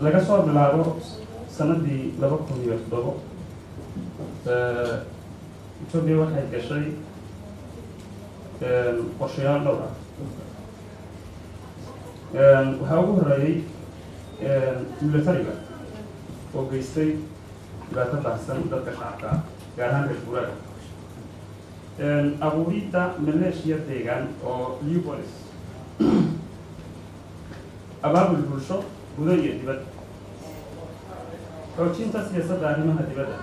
laga soo bilaabo sanadii 2007 Ethiopia waxay gashay qorshayaal dhowr ah waxaa ugu horeeyay militariga oo geystay dhibaato baahsan dadka shacabka gaar ahaan reer guuraaga abuuridda maleeshiya deegaan oo Leopolis abaabul bulsho gudo iyo dibadda xoojinta siyaasadda arrimaha dibadda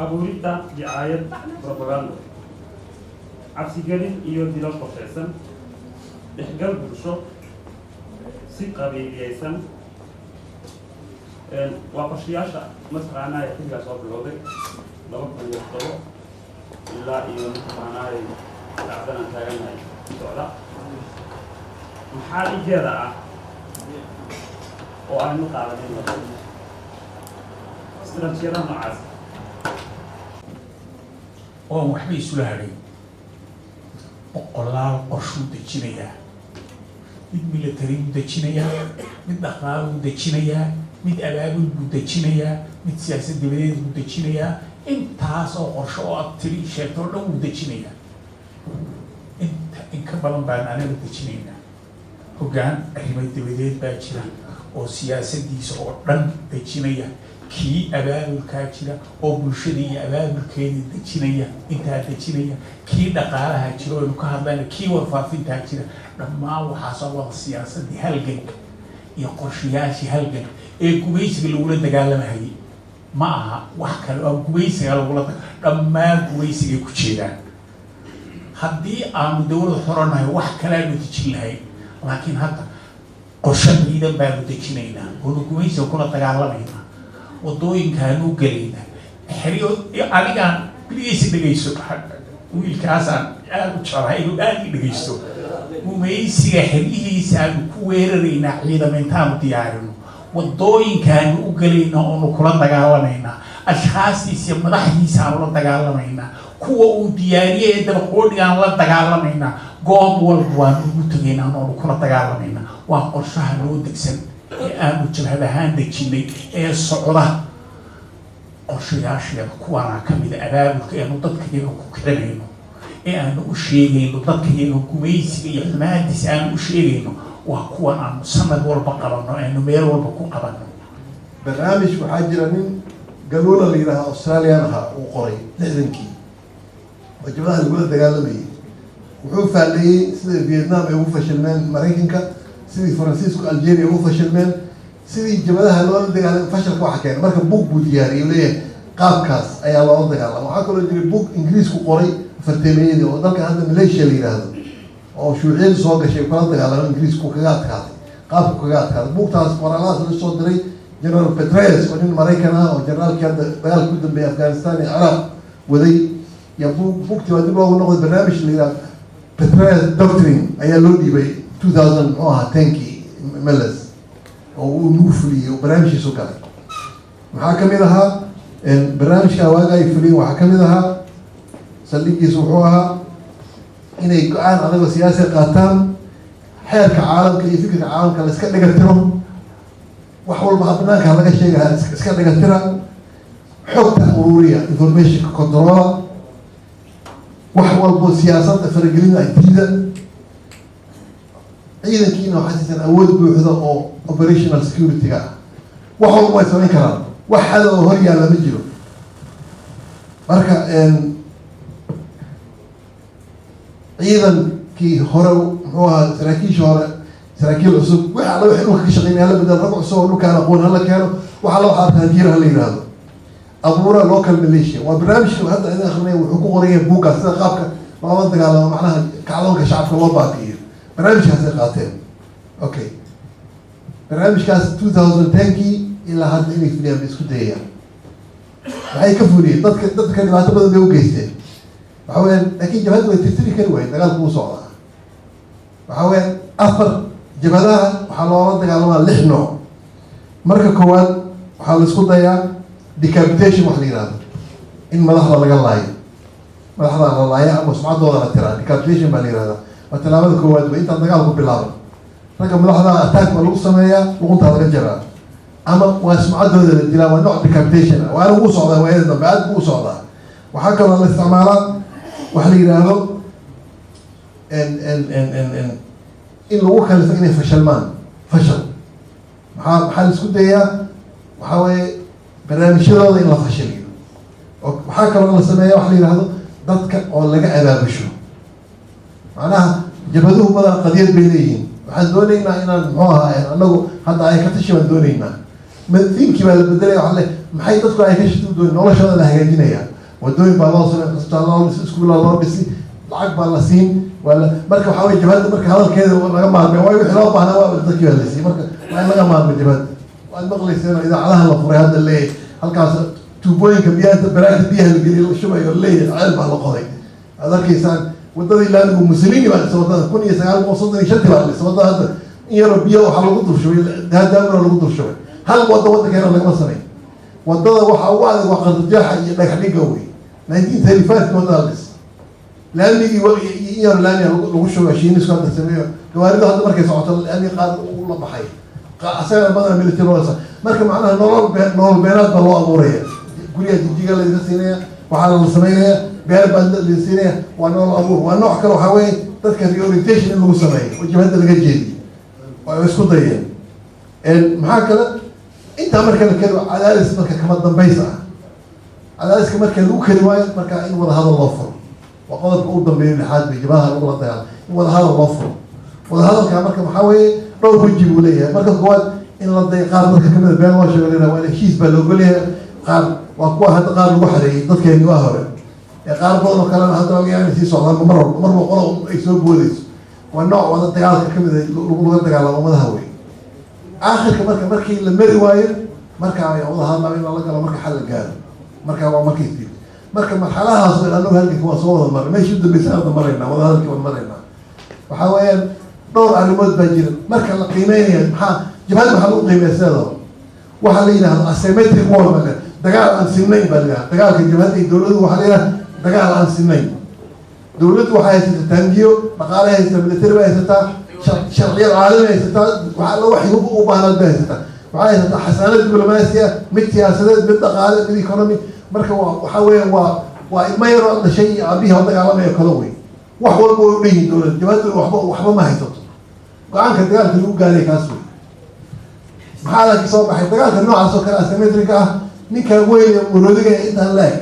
abuuridda dicaayad propaganda cabsigelin iyo dilal qorshaysan dhexgal bulsho si qabiiliyaysan waa qorshayaasha mataqaanaa ee xilligaa soo bilowday 2007 ilaa iyo mataqaanaa dhacdadan taaganahay socda maxaa ijeeda ah oo aynu qaadanin istiraatiijiyada noocaas oo waxba isula hadhay boqolaal qorshuu dejinayaa mid military buu dejinayaa mid dhaqaale buu dejinayaa mid abaabul buu dejinayaa mid siyaasad dibadeed buu dejinayaa intaas oo qorsho oo aad tiri sheegto oo dhan wuu dejinayaa in ka badan baan anaga dejinaynaa hoggaan arrimo dibadeed baa jira oo siyaasaddiisa oo dhan dejinaya kii abaabulkaa jira oo bulshada iyo abaabulkeeda dejinaya intaa dejinaya kii dhaqaalaha jira oo aynu ka hadlayna kii warfaafintaa jira dhammaan waxaasoo wada siyaasaddii halganka iyo qorshayaashii halganka ee gumaysiga lagula dagaalamahayay ma aha wax kale oo gumaysiga lagula dhammaan gumaysigay ku jeedaan haddii aanu dawlad xoranahay wax kale aanu dejin lahayn laakiin hadda qorshe ciidan baanu dejinaynaa oonu gumaysiga kula dagaalamaynaa wadooyinkaanu gelaynaa xeriyo adigaan biligiisa dhegayso wiilkaasaan aad u jeclahay inuu aad i dhegaysto gumaysiga xeryihiisa aanu ku weeraraynaa ciidamo intaanu diyaarino wadooyinkaanu u gelaynaa oonu kula dagaalamaynaa ashkhaastiisa iyo madaxdiisa aanu la dagaalamaynaa kuwa uu diyaariyey ee dabaqoodhigaan la dagaalamaynaa goob walba waanu ugu tegaynaa oonu kula dagaalamaynaa waa qorshaha loo degsan ee aanu jabhad ahaan dejinay ee socda qorshayaasheeda kuwaanaa ka mida abaabulka eanu dadka iyaga ku kicinayno ee aanu u sheegayno dadka iyaga gumaysiga iyo xumaadiisa aanu u sheegayno waa kuwan aanu sanad walba qabanno aanu meel walba ku qabanno barnaamij waxaa jira nin galuula la yidhaaha australian ahaa uu qoray 60kii oo jabhadaha lagula dagaalamayay wuxuu faalleeyey sida Vietnam ay ugu fashilmeen Maraykanka sidii Faransiisku Algeria ugu fashilmeen sidii jabhadaha loola dagaalamay fashalka waxa keenay marka book buu diyaariyay leeyahay qaabkaas ayaa loola dagaalamay waxaa kaloo jiray book Ingiriisku qoray farteemeeyadii oo dalka hadda Malaysia la yidhaahdo oo shuuciyadu soo gashay kula dagaalamay Ingiriisku kaga adkaaday qaabku kaga adkaaday booktaas qoraaladaas la soo diray General Petraeus oo nin Maraykan ah oo generaalkii hadda dagaalka ku dambeeyay Afghanistan iyo Iraq waday ya booktii waa dib loogu noqday barnaamij la yidhaahdo Petraeus Doctrine ayaa loo dhiibay 2010kii Meles oo uu nugu fuliyey oo barnaamijkiisu galay maxaa ka mid ahaa barnaamijka waaga ay fuliyeen waxaa ka mid ahaa saldhigiisu wuxuu ahaa inay go-aan adagoo siyaasi qaataan xeerka caalamka iyo fikirka caalamka la iska dhigatiro wax walba banaanka laga sheegaha iska dhigatira xogta ururiya informationka controla wax walbo siyaasadda faragelina diida ciidankiina waxaa siisan awood buuxda oo operational security-ga ah wax walba way samayn karaan wax xada oo hor yaalla ma jiro marka ciidankii hore muxuu ahaa saraakiisha hore saraakiil cusub wix alla wixii dhulka ka shaqeynaya hala bedel rag cusub oo dhulkaan aqoon hala keeno wax alla waxaa taanjiira hala yidhaahdo abuura local Malaysia waa barnaamijka hadda idin akrinay wuxuu ku qoran yahay buuggaas sida qaabka loola dagaalamo macnaha kacdoonka shacabka loo baabi'iyo barnaamijkaasay qaateen okay barnaamijkaas 2010kii ilaa hadda inay fuliyaan bay isku dayayaan waxay ka fuliyeen dadka dhibaato badan bay u geysteen waxa weyaan laakiin jabhadda way tirtiri kari waayeen dagaalku u socdaa waxa weyaan 4 jabhadaha waxaa loola dagaalamaa 6 nooc marka koowaad waxaa la isku dayaa decapitation wax la yidhahdo in madaxda laga laayo madaxda la laaya ama sumcaddooda la tiraa decapitation baa la yihahdaa waa tallaabada koowaad ba intaan dagaalku bilaaban ragga madaxda attack baa lagu sameeyaa luquntaa laga jaraa ama waa sumcaddooda la dilaa, waa nooc decapitation ah, waana ugu socdaa waayada dambe aad buu u socdaa. waxaa kaloo la isticmaalaa waxa la yidhaahdo in lagu kalifo inay fashalmaan, fashal maxaa la isku dayaa waxaa weeye barnaamijyadooda in la fashiliyo. waxaa kaloo la sameeya waxa la yidhaahdo dadka oo laga abaabusho, macnaha jabaduhu badan qadiyad bay leeyihiin. waxaan doonaynaa inaan muxuu ahaa anagu hadda ay ka tashi baan doonaynaa, diinkii baa la bedelaya. waa le maxay dadku ay ka shiti doon noloshooda la hagaajinaya, wadooyin baa loo samey, isbitaal loo dhisi, iskuulla loo dhisi, lacag baa la siin, marka waxaa weye jabhadda marka hadalkeeda laga maarmay, waayo wixii loo baahnaa waa dadkii baa la siiyey, marka waa in laga maarmay jabhadda. waad maqlayseen oo idaacadaha la furay hadda leeyahay halkaas tuubooyinka biyaha baraagta biyaha la geliyo la shubayo leeyahay ceel baa la qoday. aad arkaysaan wadadii laanigu Mussolini baa dhisay wadada 1935 baa dhisay wadada hadda in yaro biyo waxaa lagu dulshubay daadaamuna lagu dulshubay, hal wada wadankeena lagama sameyn. wadada waxaa ugu adag waa qardajaaxa iyo dhagax dhiga wey 1935 wadada la dhisay, laamigii in yaro laami lagu shubay shiinisku hadda sameeyo, gawaarida hadda markay socoto laami qaad la baxay asagana badan military wasa. marka macnaha nolol beenaad baa loo abuuraya, guriga jijiga la iska siinaya, waxaa la sameynaya beer baa la siinaya, waa nolol abuur. waa nooc kale waxaa weeye dadka reorientation in lagu sameeyo oo jabhadda laga jeediyo oo isku dayeen. maxaa kale intaa marka la kelo cadaadis marka kama dambaysa ah, cadaadiska marka lagu keli waayo marka in wada hadal loo furo, waa qodobka u dambeeya lixaad bay jabhadaha lagula dagaalo, in wada hadal loo furo. wada hadalka marka waxaa weeye dhowr weji buu leeyahay. marka koowaad in la day qaar dadka kamida been loo sheego leeyahay waa heshiis baa looga leeyahay, qaar waa kuwa hadda qaar lagu xareeyay dadkeeni waa hore, qaar badan oo kalena hadda laga yaabay sii socdaan marba qolo ay soo boodayso. waa nooc wada dagaalka kamid ah laga dagaalamo ummadaha wey. aakhirka markii la mari waayo markaa ay wada hadlaa in la galo, marka xal la gaaro, markaa waa markii dib. marka marxaladahaas oo anagu halkii waa soo wada maray, meeshii u dambeysay hadda maraynaa, wada hadalkii waan maraynaa. waxaa weeyaan dhowr arrimood baa jira marka la qiimeynaya. jabhad waxaa lagu qiimeeya sideedaba waxaa la yidhahdo asymmetric war baa dagaal aan sinayn baa la yidhahda. dagaalka jabhadda iyo dowladdu waxaa la yidhahda dagaal aan sinayn. dowladdu waxay haysataa taangiyo, dhaqaale haysataa, military bay haysataa, sharciyad caalami haysataa, waxa alla waxay u baahnaad bay haysataa. waxay haysataa xasaanad diblomaasi ah, mid siyaasadeed, mid dhaqaale, mid economy. marka waxaa weeyaan waa ilmo yaroo dhashay iyo aabihii oo dagaalamaya kala wey. wax walba way u dhanyihin dowladda. jabhaddu waxba ma haysato. go-aanka dagaalka lagu gaaray kaas wey. maxaa la soo baxay dagaalka noocaas oo kale asymmetric ah, ninka weyn muroodiga intaan laag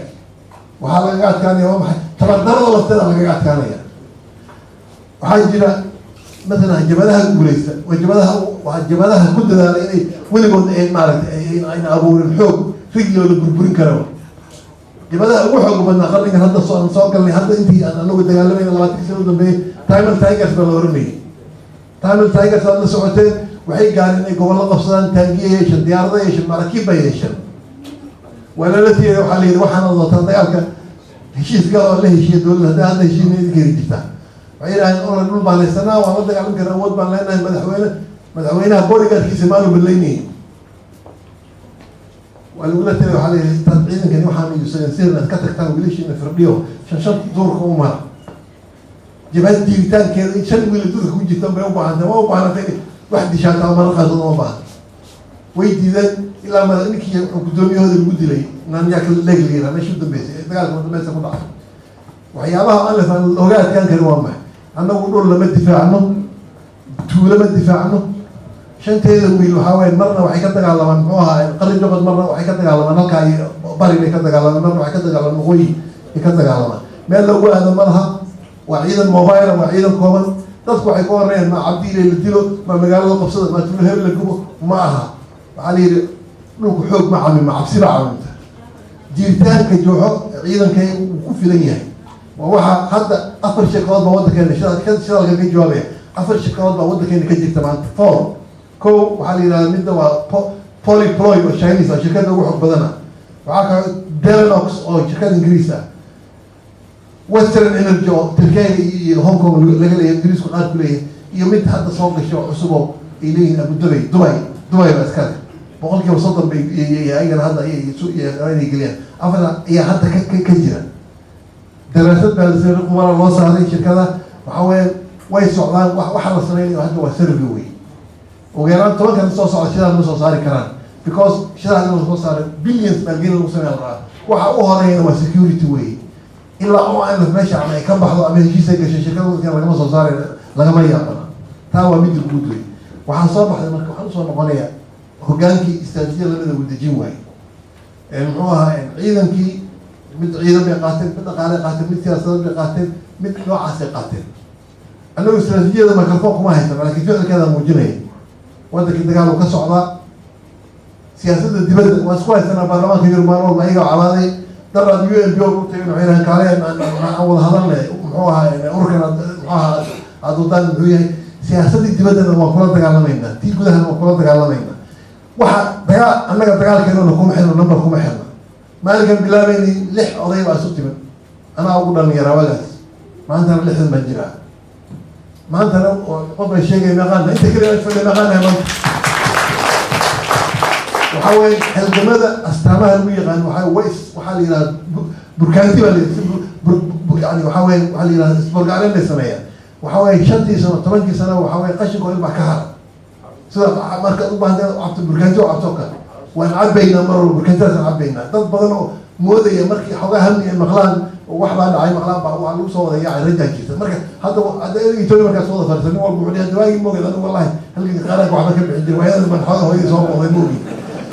waxaa lagaga adkaanaya waa maxay tabardarada lafteeda lagaga adkaanaya. waxaa jira matalan jabhadaha guuleysta waa jabhadaha ku dadaala inay weligood maaragtay ayna abuurin xoog rigooda burburin kara. jabhadaha ugu xoog badnaa qarnigan hadda soo galnay, hadda intii aan anagu dagaalamayna 20 sano u dambeeyey Tamil Tigers baa la oranayay. Tamil Tigers aad la socoteen waxay gaareen inay gobollo qabsadaan, taangiye yeeshan, diyaarado yeeshan, maraakiib bay yeeshan. waa lala tiiray waxaa la yidhi waxaana wataa dagaalka heshiis gal oo la heshiiya dowladda hadda heshiina idinka heli jirtaa. waxay yidhahdeen oran dhul baan haysanaa, waan la dagaalan karaa, awood baan leenahay, madaxweynaha bodyguardkiisa maanu badlaynayn. waa lagula tiiray waxaa la yidhi intaad ciidankani waxaanu yuusagan sirnaad ka tagtaan wiilashiina firdhiyo shan duurka u mara. jabhad jiiritaankeeda in 5 wiil duurka ku jirtaan bay u baahantay, ma u baahantay wax dishaata mara qaadooda uma baahan. way diideen ilaa ninkii guddoomiyahooda lagu dilay naanyaaka legliira meesha u dambeysay dagaalka dambeysay ku dhacay. waxyaabaha alif aan looga adkaan karin waa maxay? annagu dhul lama difaacno, tuulo ma difaacno. shanteeda wiil waxaa weeye marna waxay ka dagaalamaan muxuu ahaa qarin jabad, marna waxay ka dagaalamaan halkaa iyo bari bay ka dagaalamaan, marna waxay ka dagaalamaan waqooyi bay ka dagaalamaan. meel lagu aado ma laha. waa ciidan mobile, waa ciidan kooban. dadku waxay ka horreeyaan ma cabdiile la dilo, ma magaalada qabsada, ma tuulo hebel la gubo, ma aha. waxaa la yidhi dhulku xoog ma camin, ma cabsi ba caminta. jiritaanka jooxo ciidankay uu ku filan yahay. waa waxaa hadda 4 shirkadood baa waddankeena shidalka ka jawaabaya. 4 shirkadood baa waddankeena ka jirta maanta. kow waxaa la yidhahda midda waa polyploy oo Chinese ah, shirkadda ugu xog badana. waxaa kale Delanox oo shirkad Ingiriis ah. Western Energy oo Turkiga iyo Hong Kong laga leeyahay, Ingiriisku qaar ku leeyahay, iyo mid hadda soo gashay oo cusub oo ay leeyihiin Abu Dhabi, Dubai baa iska leh. 30% bay ayagana hadda ay geliyaan. afar ayaa hadda ka jira. daraasad baa la sameeyay, qumara loo saaray shirkada. waxaa weeye way socdaan, waxa la sameynayo hadda waa survey wey. ugu yaraan 10 kan soo socda sidaa ma soo saari karaan. because shiraac lagu soo saaray billions maalgelin lagu sameeya rabaa waxa u horeeyana waa security way ilaa oo aan meesha ama ay ka baxdo ama heshiis ay gashay shirkadooda lagama soo saaray lagama yaabana taa waa mid guud way waxaan soo baxday marka waxaan soo noqonayaa hogaankii istaraatiijiyada labada wadajin waay muxuu ahaa ciidankii mid ciidan bay qaateen mid dhaqaale qaateen mid siyaasadeed bay qaateen mid noocaasay qaateen annagu istaraatiijiyada makarfoon kuma haysan laakiin ficilkeeda muujinaya waddankii dagaal uu ka socdaa siyaasadda dibadda waa isku haysanaa baarlamaanka yurubaan walba ayaga cabaaday daraad u n b o utay waxay kaaleen aan wada hadalne muxuu ahaa urkan muxuu ahaa aada wadaan muxuu yahay siyaasaddii dibaddana waan kula dagaalamaynaa tii gudahana waan kula dagaalamaynaa waxa annaga dagaalkeennana kuma xirno number kuma xirna maalinkan bilaabeynay 6 oday baa isu timid anaa ugu dhalinyaraa wagaas maantana 6 baan jiraa maantana qof bay sheegay meeqaana inta kale fadhi meeqaana maanta waxaa weeye halgamada astaamaha lagu yaqaan waxaa la yidhaha burkaanti baa yani waxaa weye waxaa la yidhaha isborgaclen bay sameeyaan waxaa weeye 5 sano 10 sano waxaa weye qashinka ilbaa ka hara sida markaad u baahantay cabto burkaanti oo cabto kale waan cabaynaa mar walba burkaantidaasaan cabaynaa dad badan oo moodaya markii xogaa hamni ay maqlaan wax baa dhacay maqlaan baa waa lagu soo wada yaacay rajaa jirta marka hadda Itoobiya markaas wada fariisan nin walba wuxuu dhahay waagi moogay anigu wallahi halkii qaranka waxba ka bixin jiray waayadan baan xogaa hooyadii soo wada moogay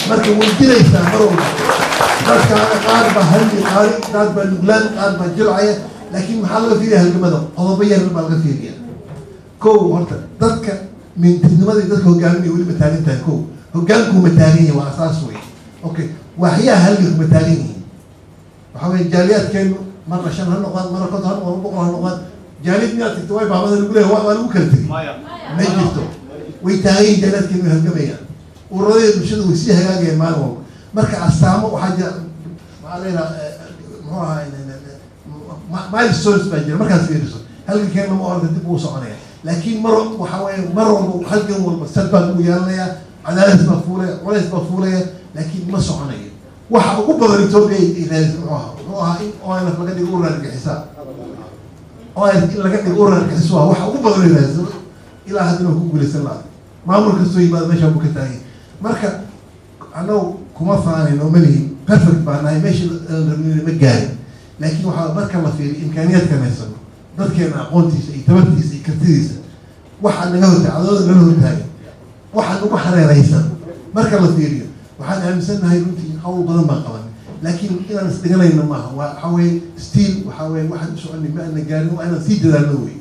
marka way jiraysaa mar walba dadka qaar baa hamni qaari qaar baa luglaan qaar baa jilcaya laakiin maxaa laga fiiriya halgamada qodobo yar baa laga fiiriya kow horta dadka mintidimadii dadka hogaaminaya weli ma taagan tahay kow hogaanku ma taagan yahay waa asaas wey okay waxyaha halganku ma taagan yihiin waxaa weye jaaliyaadkeenu marna 5 ha noqdaan marna 50 ha noqdaan 100 ha noqdaan jaaliyad miyaad tagto way baabada lagu leeyahay waa lagu kala tegay ma jirto way taagan yihiin jaaliyaadkeenu way halgamayaan ururada bulshada way sii hagaagayaan maalin walba marka astaamo waxaa jira maxaa leeyaha muxuu ahaa milestones baa jira markaas fiiriso halgankeena ma orda dib uu soconaya laakiin waxaa weeye mar walba halgan walba sadbaad uu yeelanayaa cadaadis baa fuulaya culays baa fuulaya laakiin ma soconayo waxa ugu badan Itoobiya ay raadis muxuu ahaa in ONF laga dhigo urur argagixisa ONF in laga dhigo urur argagixisa waa waxa ugu badan ay raadis ilaa haddana ku guulaysan lahaa maamul kastoo yimaada meesha buu ka taagay marka annagu kuma faanayno ma lihin perfect baa nahay meesha rabnina ma gaarin laakiin waxaa marka la fiiriyo imkaaniyaadkan haysano dadkeena aqoontiisa iyo tabartiisa iyo kartidiisa waxaa naga hortaagay cadooda nala hortaagay waxaa nagu xareeraysan marka la fiiriyo waxaan aaminsannahay runtii hawl badan baan qaban laakiin inaan isdhiganayno maaha waxaa weeye stiil waxaa weeye waxaan u soconay ma ana gaarin waa inaan sii dadaalno wey